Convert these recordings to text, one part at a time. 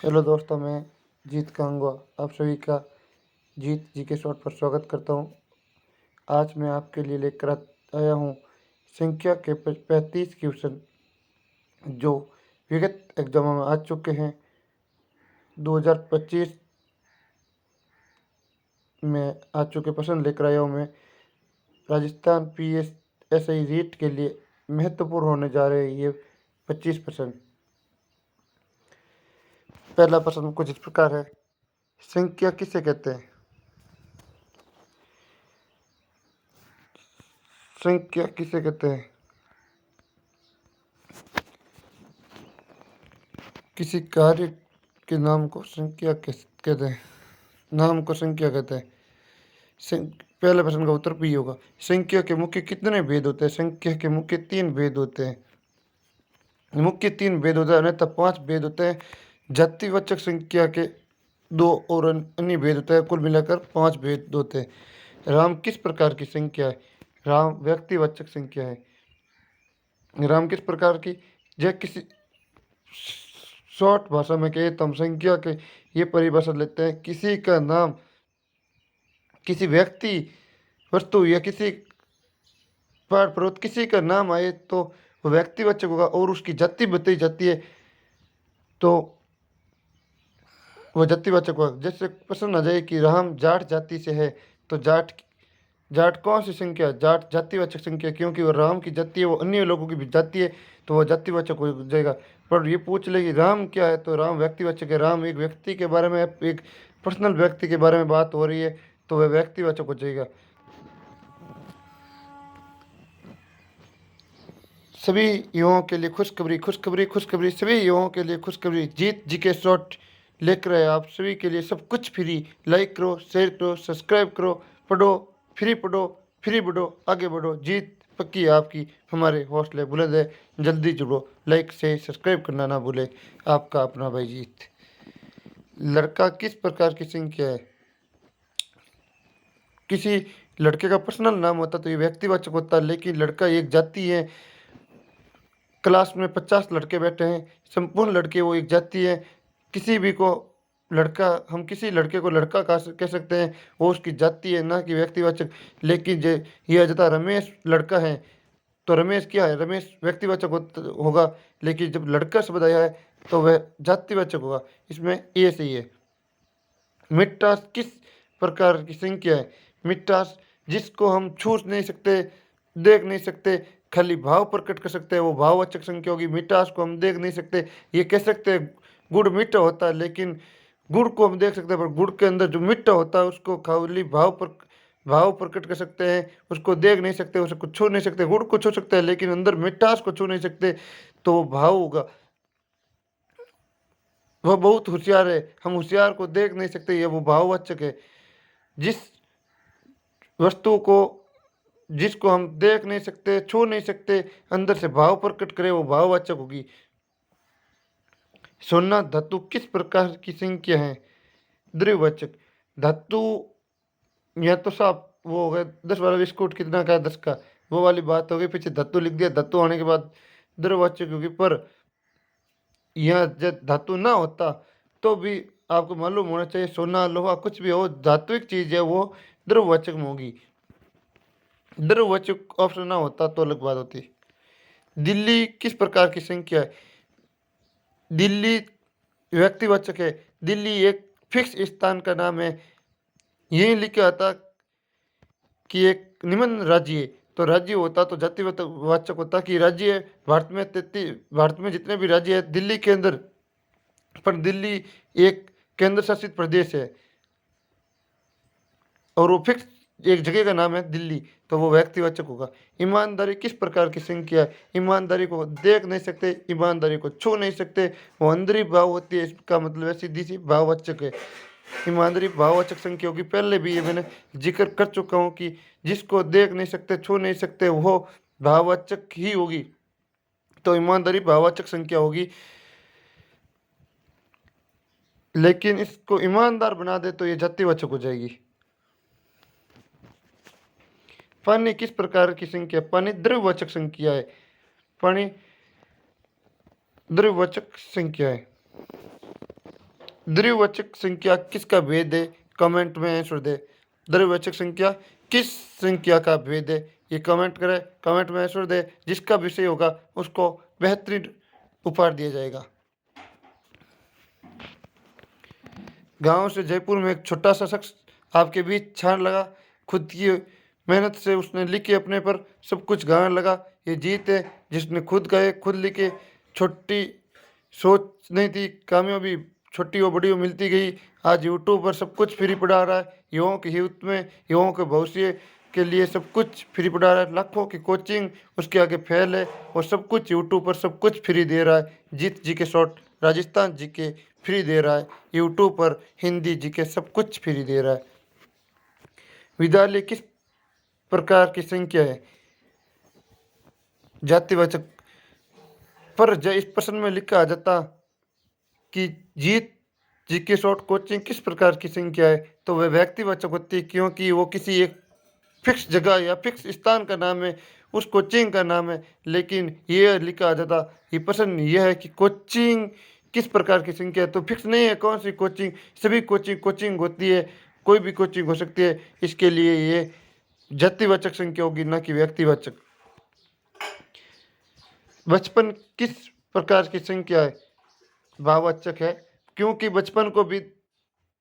Hello दोस्तों, मैं जीत कहूँगा आप सभी का जीत जी के शॉट पर स्वागत करता हूँ। आज मैं आपके लिए लेकर आया हूँ संख्या के 35 क्वेश्चन जो विगत एग्जामों में आ चुके हैं। 2025 में आ चुके प्रश्न लेकर आया हूँ मैं। राजस्थान PSSI रीट के लिए महत्वपूर्ण होने जा रहे हैं ये 25%। पहला प्रश्न कुछ इस प्रकार है, संख्या किसे कहते हैं? संख्या किसे कहते हैं? किसी कार्य के नाम को संख्या कहते हैं। नाम को संख्या कहते हैं। पहले प्रश्न का उत्तर भी होगा। संख्या के मुख्य कितने भेद होते हैं? संख्या के मुख्य 3 भेद होते हैं। मुख्य 3 भेद होते हैं, अन्यथा 5 भेद होते हैं। जातिवाचक संख्या के 2 और अन्य भेद होते हैं। कुल मिलाकर 5 भेद होते हैं। राम किस प्रकार की संख्या है? राम व्यक्तिवाचक संख्या है। राम किस प्रकार की? यह किसी शॉर्ट भाषा में कहे तो हम संख्या के ये परिभाषा लेते हैं, किसी का नाम, किसी व्यक्ति, वस्तु या किसी पहाड़ पर्वत किसी का नाम आए तो वो व्यक्तिवाचक होगा और उसकी जाति बताई जाती है तो वह जातिवाचक होगा। जैसे प्रश्न आ जाए कि राम जाट जाति से है तो जाट जाट कौन सी संख्या है? जाट जातिवाचक संख्या, क्योंकि वो राम की जाति है, वो अन्य लोगों की भी जाति है तो वह जातिवाचक हो जाएगा। पर ये पूछ ले कि राम क्या है तो राम व्यक्तिवाचक है। राम एक व्यक्ति के बारे में, एक पर्सनल व्यक्ति के बारे में बात हो रही है तो वह व्यक्तिवाचक हो जाएगा। सभी युवाओं के लिए खुशखबरी, खुशखबरी, खुशखबरी, सभी युवाओं के लिए खुशखबरी। जीत जी के शॉट लेकर आए आप सभी के लिए सब कुछ फ्री। लाइक करो, शेयर करो, सब्सक्राइब करो, पढ़ो, फ्री पढ़ो, आगे बढ़ो। जीत पक्की है आपकी, हमारे हौसले बुलंद है। जल्दी जुड़ो, लाइक से सब्सक्राइब करना ना भूले। आपका अपना भाई जीत। लड़का किस प्रकार की संख्या है? किसी लड़के का पर्सनल नाम होता तो ये व्यक्तिवाचक होता, लेकिन लड़का एक जाति है। क्लास में 50 लड़के बैठे हैं, संपूर्ण लड़के वो एक जाति है। किसी भी को लड़का, हम किसी लड़के को लड़का कह सकते हैं, वो उसकी जाति है, ना कि व्यक्तिवाचक। लेकिन ये अजता रमेश लड़का है तो रमेश क्या है? रमेश व्यक्तिवाचक होगा, लेकिन जब लड़का शब्द आया है तो वह जातिवाचक होगा। इसमें ये सही है। मिठास किस प्रकार की संख्या है? मिठास जिसको हम छू नहीं सकते, देख नहीं सकते, खाली भाव प्रकट कर सकते हैं, वो भाववाचक संख्या होगी। मिठास को हम देख नहीं सकते, ये कह सकते हैं गुड़ मीठा होता है, लेकिन गुड़ को हम देख सकते हैं पर गुड़ के अंदर जो मीठा होता है उसको खाली भाव प्रकट कर सकते हैं, उसको देख नहीं सकते, उसको छू नहीं सकते। गुड़ को छू सकते हैं लेकिन अंदर मिठास को छू नहीं सकते, तो वो भाव होगा। वह बहुत होशियार है, हम होशियार को देख नहीं सकते, ये वो भाववाचक है। जिस वस्तु को, जिसको हम देख नहीं सकते, छू नहीं सकते, अंदर से भाव प्रकट करे, वो भाववाचक होगी। सोना धातु किस प्रकार की संख्या है? द्विवाचक। धातु या तो साफ वो हो गया 10 वाला बिस्कुट कितना का है, 10 का, वो वाली बात हो गई। पीछे धातु लिख दिया, धातु आने के बाद द्विवाचक होगी। पर यह जब धातु ना होता तो भी आपको मालूम होना चाहिए, सोना लोहा कुछ भी हो, धात्विक चीज है, वो द्रववाचक में होगी। द्रववाचक ऑप्शन ना होता तो अलग बात होती। दिल्ली किस प्रकार की संख्या है? दिल्ली व्यक्तिवाचक है। दिल्ली एक फिक्स स्थान का नाम है। यही लिखा था कि एक निम्न राज्य है, तो राज्य होता तो जातिवाचक होता कि राज्य है। भारत में जितने भी राज्य है दिल्ली के अंदर, पर दिल्ली एक केंद्र शासित प्रदेश है और वो फिक्स एक जगह का नाम है दिल्ली, तो वो व्यक्तिवाचक होगा। ईमानदारी किस प्रकार की संख्या है? ईमानदारी को देख नहीं सकते, ईमानदारी को छू नहीं सकते, वो अंदरी भाव होती है, इसका मतलब है सीधी सी भाववाचक है। ईमानदारी भाववाचक संख्या होगी। पहले भी ये मैंने जिक्र कर चुका हूँ कि जिसको देख नहीं सकते, छू नहीं सकते, वो भाववाचक ही होगी, तो ईमानदारी भाववाचक संख्या होगी। लेकिन इसको ईमानदार बना दे तो ये जातिवाचक हो जाएगी। पानी किस प्रकार की संख्या? पानी द्रव्यवाचक संख्या है। पानी द्रव्यवाचक संख्या है। द्विवाचक संख्या किसका भेद है? कमेंट में आंसर दे। द्विवाचक संख्या किस संख्या का भेद है? ये कमेंट करे, कमेंट में आंसर दे। जिसका विषय होगा उसको बेहतरीन उपहार दिया जाएगा। गांव से जयपुर में एक छोटा सा शख्स आपके बीच छान लगा। खुद की मेहनत से उसने लिखे, अपने पर सब कुछ गाने लगा। ये जीत है जिसने खुद गाए, खुद लिखे। छोटी सोच नहीं थी, कामयाबी छोटी हो बड़ी हो मिलती गई। आज यूट्यूब पर सब कुछ फ्री पढ़ा रहा है। युवाओं के हित में, युवाओं के भविष्य के लिए सब कुछ फ्री पढ़ा रहा है। लाखों की कोचिंग उसके आगे फेल है और सब कुछ यूट्यूब पर सब कुछ फ्री दे रहा है। जीत जी के शॉर्ट, राजस्थान जी के फ्री दे रहा है। यूट्यूब पर हिंदी जी के सब कुछ फ्री दे रहा है। विद्यालय किस प्रकार की संख्या है? जातिवाचक। पर इस प्रश्न में लिखा आ जाता कि जीत जीके शॉर्ट कोचिंग किस प्रकार की संख्या है, तो वह व्यक्तिवाचक होती है, क्योंकि वो किसी एक फिक्स जगह या फिक्स स्थान का नाम है, उस कोचिंग का नाम है। लेकिन ये लिखा आ जाता, ये प्रश्न यह है कि कोचिंग किस प्रकार की संख्या है, तो फिक्स नहीं है कौन सी कोचिंग। सभी कोचिंग कोचिंग होती है, कोई भी कोचिंग हो सकती है। इसके लिए ये जातिवाचक संख्या होगी, ना कि व्यक्तिवाचक। बचपन किस प्रकार की संख्या है? भाववाचक है, क्योंकि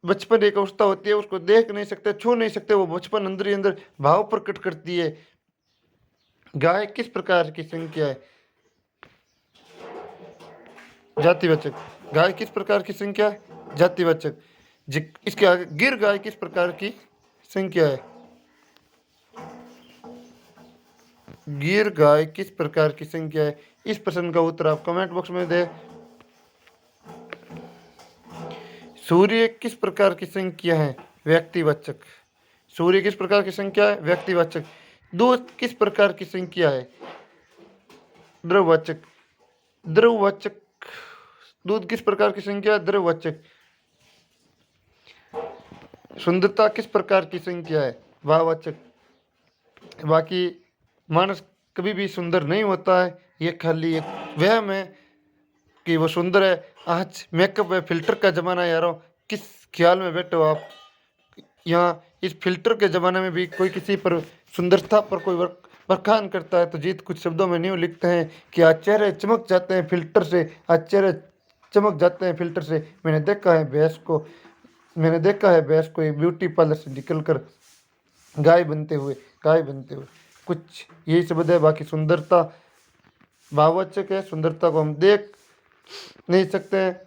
बचपन एक अवस्था होती है, उसको देख नहीं सकते, छू नहीं सकते। वो बचपन अंदर ही अंदर भाव प्रकट करती है। गाय किस प्रकार की संख्या है? जातिवाचक। गाय किस प्रकार की संख्या है? जातिवाचक। इसके आगे गिर गाय किस प्रकार की संख्या है? गिर गाय किस प्रकार की संख्या है? इस प्रश्न का उत्तर आप कमेंट बॉक्स में दें। सूर्य किस प्रकार की संख्या है? व्यक्तिवाचक। सूर्य किस प्रकार की संख्या है? व्यक्तिवाचक। दूध किस प्रकार की संख्या है? द्रववाचक। द्रववाचक। दूध किस प्रकार की संख्या है? द्रववाचक। सुंदरता किस प्रकार की संख्या है? भाववाचक। बाकी मानस कभी भी सुंदर नहीं होता है, ये खाली एक वहम है कि वो सुंदर है। आज मेकअप है, फिल्टर का ज़माना है यारों। किस ख्याल में बैठे हो आप? यहाँ इस फिल्टर के ज़माने में भी कोई किसी पर सुंदरता पर कोई बखान करता है तो जीत कुछ शब्दों में न्यू लिखते हैं कि आज चेहरे चमक जाते हैं फिल्टर से, आज चेहरे चमक जाते हैं फिल्टर से। मैंने देखा है भैंस को एक ब्यूटी पार्लर से निकल कर गाय बनते हुए, कुछ यही शब्द है। बाकी सुंदरता भाववाचक है। सुंदरता को हम देख नहीं सकते हैं,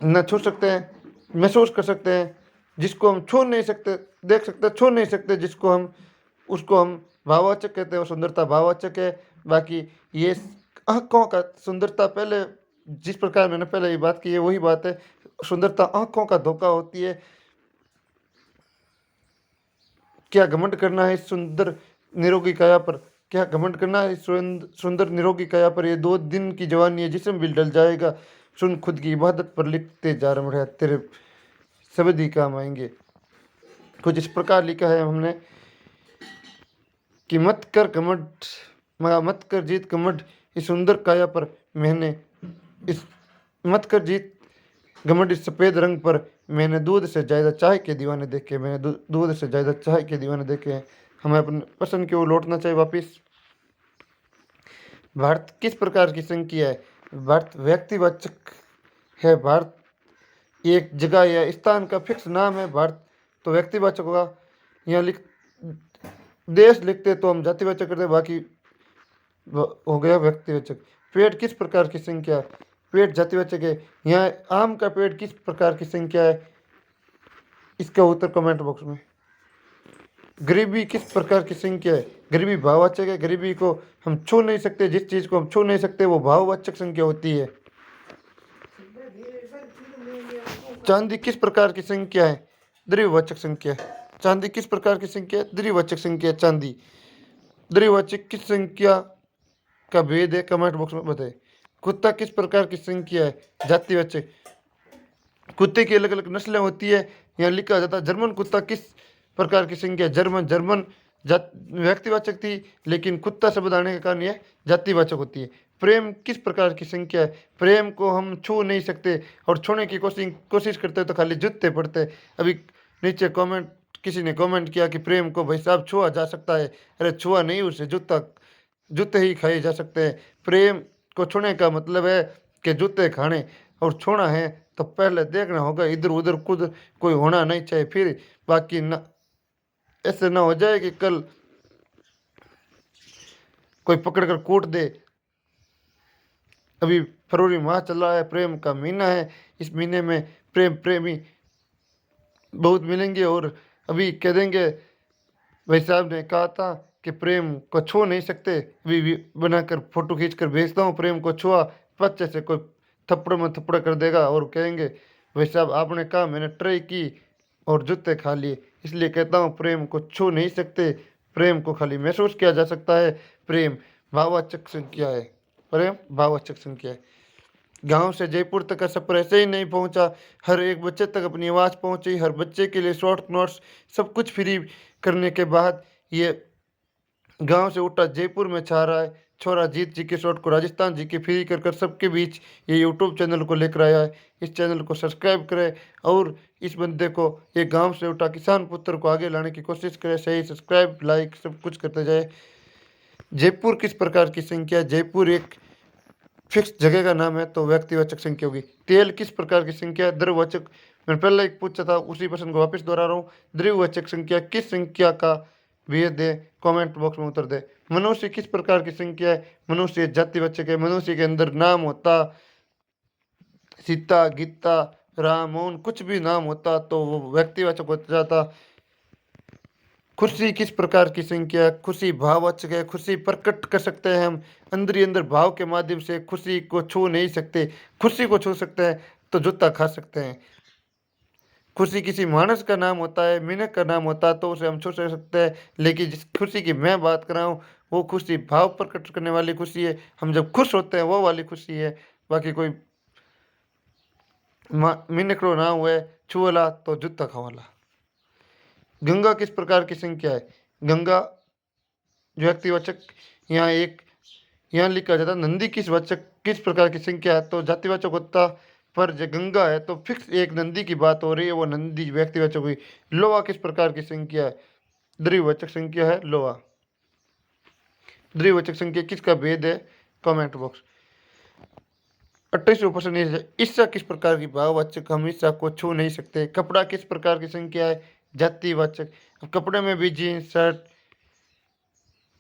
न छू सकते हैं, महसूस कर सकते हैं। जिसको हम छू नहीं सकते, देख सकते, छू नहीं सकते, उसको हम भाववाचक कहते हैं। और सुंदरता भाववाचक है। बाकी ये आँखों का सुंदरता, पहले जिस प्रकार मैंने पहले ये बात की है वही बात है। सुंदरता आँखों का धोखा होती है। क्या घमंड करना है इस सुंदर निरोगी काया पर? क्या घमंड करना है इस सुंदर निरोगी काया पर? ये 2 दिन की जवानी है, जिस्म भी डल जाएगा। सुन खुद की इबादत पर लिखते जा रहा है, तेरे शब्द ही काम आएंगे। कुछ इस प्रकार लिखा है हमने कि मत कर घमंड, मत कर जीत घमंड इस सुंदर काया पर। मैंने इस मत कर जीत घमंड इस सफ़ेद रंग पर। मैंने दूध से ज़्यादा चाय के दीवाने देखे, मैंने दूध से ज़्यादा चाय के दीवाने देखे हैं। हमें अपने पसंद की ओर लौटना चाहिए वापिस। भारत किस प्रकार की संख्या है? भारत व्यक्तिवाचक है। भारत एक जगह या स्थान का फिक्स नाम है। भारत तो व्यक्तिवाचक होगा। यहाँ देश लिखते तो हम जातिवाचक करते, बाकी हो गया व्यक्तिवाचक। पेड़ किस प्रकार की संख्या है? पेड़ जातिवाचक है। यहाँ आम का पेड़ किस प्रकार की संख्या है? इसका उत्तर कमेंट बॉक्स में। गरीबी किस प्रकार की संख्या है? गरीबी भाववाचक है। गरीबी को हम छू नहीं सकते, जिस चीज़ को हम छू नहीं सकते वो भाववाचक संख्या होती है। चांदी किस प्रकार की संख्या है? द्विवाचक संख्या। चांदी किस प्रकार की संख्या है? द्विवाचक संख्या। चांदी द्विवाचक किस संख्या का भेद है? कमेंट बॉक्स में बताएं। कुत्ता किस प्रकार की संख्या है? जातिवाचक। कुत्ते की अलग अलग नस्लें होती है, यहाँ लिखा जाता है। जर्मन कुत्ता किस प्रकार की संख्या? जर्मन व्यक्तिवाचक थी, लेकिन कुत्ता शब्द आने के कारण यह जातिवाचक होती है। प्रेम किस प्रकार की संख्या है? प्रेम को हम छू नहीं सकते और छूने की कोशिश करते हैं तो खाली जूते पड़ते हैं। अभी नीचे कमेंट किसी ने कमेंट किया कि प्रेम को भाई साहब छुआ जा सकता है। अरे छुआ नहीं, उसे जूते ही खाए जा सकते हैं। प्रेम को छूने का मतलब है कि जूते खाने, और छूना है तो पहले देखना होगा इधर-उधर खुद कोई होना नहीं चाहिए, फिर बाकी ना ऐसे ना हो जाए कि कल कोई पकड़ कर कूट दे। अभी फरवरी माह चल रहा है, प्रेम का महीना है। इस महीने में प्रेमी बहुत मिलेंगे और अभी कह देंगे भाई साहब ने कहा था कि प्रेम को छू नहीं सकते, अभी बनाकर फोटो खींच कर भेजता हूँ, प्रेम को छुआ बच्चे से कोई थप्पड़ में थप्पड़ कर देगा और कहेंगे भाई साहब आपने कहा, मैंने ट्राई की और जूते खा लिए। इसलिए कहता हूँ प्रेम को छू नहीं सकते, प्रेम को खाली महसूस किया जा सकता है। प्रेम भाववाचक संख्या है। प्रेम भाववाचक संख्या है। गांव से जयपुर तक का सफर ऐसे ही नहीं पहुंचा। हर एक बच्चे तक अपनी आवाज़ पहुंची। हर बच्चे के लिए शॉर्ट नोट्स सब कुछ फ्री करने के बाद ये गांव से उठा जयपुर में छा रहा है। छोरा जीत जी के शॉर्ट को राजस्थान जी के फ्री कर कर सबके बीच ये यूट्यूब चैनल को लेकर आया है। इस चैनल को सब्सक्राइब करें और इस बंदे को, ये गांव से उठा किसान पुत्र को आगे लाने की कोशिश करें। सही सब्सक्राइब लाइक सब कुछ करते जाए। जयपुर किस प्रकार की संख्या है? जयपुर एक फिक्स जगह का नाम है तो व्यक्तिवाचक संख्या होगी। तेल किस प्रकार की संख्या है? द्रव्यवाचक। मैंने पहले एक पूछा था, उसी प्रश्न को वापस दोहरा रहा हूँ। द्रव्यवाचक संख्या किस संख्या का भेद दे, कमेंट बॉक्स में उत्तर दे। मनुष्य किस प्रकार की संख्या है? मनुष्य जातिवाचक है। मनुष्य के अंदर नाम होता सीता, गीता, राम, मोहन, कुछ भी नाम होता तो वो व्यक्तिवाचक हो जाता। खुशी किस प्रकार की संख्या है? खुशी भाववाचक है। खुशी प्रकट कर सकते हैं हम अंदर ही अंदर भाव के माध्यम से। खुशी को छू नहीं सकते। खुशी को छू सकते हैं तो जूता खा सकते हैं। खुशी किसी मानस का नाम होता है, मिनक का नाम होता है तो उसे हम छू सकते हैं, लेकिन जिस खुशी की मैं बात कर रहा हूँ वो खुशी भाव प्रकट करने वाली खुशी है। हम जब खुश होते हैं वो वाली खुशी है। बाकी कोई मिनकड़ो नाम हुए छुअला तो जूता खावाला। गंगा किस प्रकार की संख्या है? गंगा जो व्यक्तिवाचक, यहाँ लिखा जाता नंदी किस प्रकार की संख्या है तो जातिवाचक होता। पर जो गंगा है तो फिक्स एक नंदी की बात हो रही है, वो नंदी व्यक्तिवाचक हुई। लोहा किस प्रकार की संख्या है? द्विवाचक संख्या है लोहा। द्विवाचक संख्या किसका भेद है? Comment box. 28% ईर्ष्या किस प्रकार की भाववाचक? हम ईर्ष्या को छू नहीं सकते। कपड़ा किस प्रकार की संख्या है? जातिवाचक। अब कपड़े में भी जीन्स शर्ट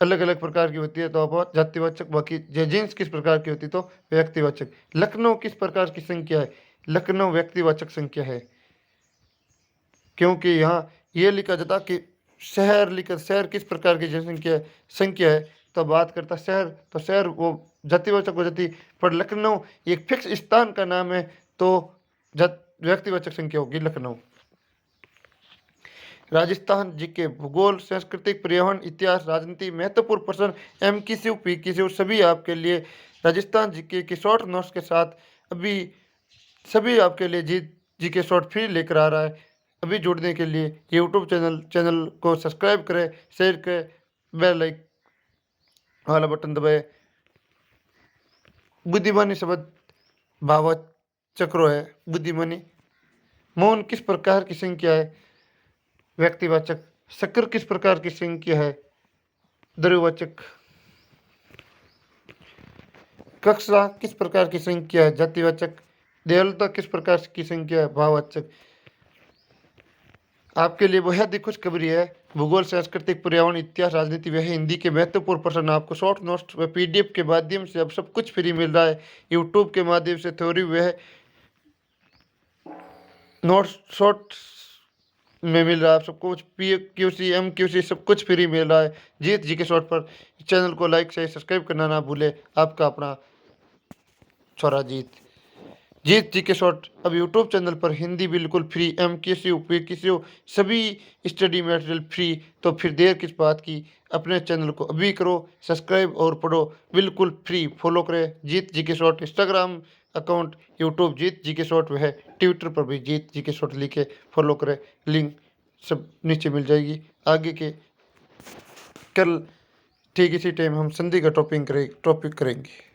अलग अलग प्रकार की होती है तो आप जातिवाचक। बाकी जीन्स किस प्रकार की होती है तो व्यक्तिवाचक। लखनऊ किस प्रकार की संख्या है? लखनऊ व्यक्तिवाचक संख्या है, क्योंकि यहाँ ये लिखा जाता कि शहर लिखा, शहर किस प्रकार की जनसंख्या संख्या है तो बात करता शहर, तो शहर वो जातिवाचक हो जाती। पर लखनऊ एक फिक्स स्थान का नाम है तो व्यक्तिवाचक संख्या होगी लखनऊ। राजस्थान जीके भूगोल, सांस्कृतिक, पर्यावरण, इतिहास, राजनीति, महत्वपूर्ण प्रश्न, एमसीक्यू, पीक्यू सभी आपके लिए राजस्थान जीके के शॉर्ट नोट्स के साथ अभी सभी आपके लिए जीके शॉर्ट फ्री लेकर आ रहा है। अभी जुड़ने के लिए यूट्यूब चैनल को सब्सक्राइब करें, शेयर करें, बेल लाइक वाला बटन दबाए। बुद्धिमानी शब्द भावचक्रो है। बुद्धिमानी। मौन किस प्रकार की संख्या है? व्यक्तिवाचक। शक्कर किस प्रकार की संख्या है? द्विवाचक। कक्षा किस प्रकार की संख्या है? जातिवाचक। दयालुता किस प्रकार की संख्या है? भाववाचक। आपके लिए बेहद ही खुशखबरी है। भूगोल, सांस्कृतिक, पर्यावरण, इतिहास, राजनीति वह हिंदी के महत्वपूर्ण प्रश्न आपको शॉर्ट नोट्स व पीडीएफ के माध्यम से अब सब कुछ फ्री मिल रहा है। यूट्यूब के माध्यम से थ्योरी वह नोट्स शॉर्ट में मिल रहा है। आप सब कुछ PQC MQC सब कुछ फ्री मिल रहा है जीत जी के शॉर्ट पर। चैनल को लाइक से सब्सक्राइब करना ना भूले। आपका अपना छोरा जीत जी के शॉर्ट अब यूट्यूब चैनल पर हिंदी बिल्कुल फ्री, MQC PQC सभी स्टडी मटेरियल फ्री। तो फिर देर किस बात की? अपने चैनल को अभी करो सब्सक्राइब और पढ़ो बिल्कुल फ्री। फॉलो करें जीत जी के शॉर्ट इंस्टाग्राम अकाउंट, यूट्यूब जीत जी के शॉर्ट है, ट्विटर पर भी जीत जी के शॉर्ट लिखे फॉलो करें। लिंक सब नीचे मिल जाएगी। आगे के कल ठीक इसी टाइम हम संधि का टॉपिक करेंगे।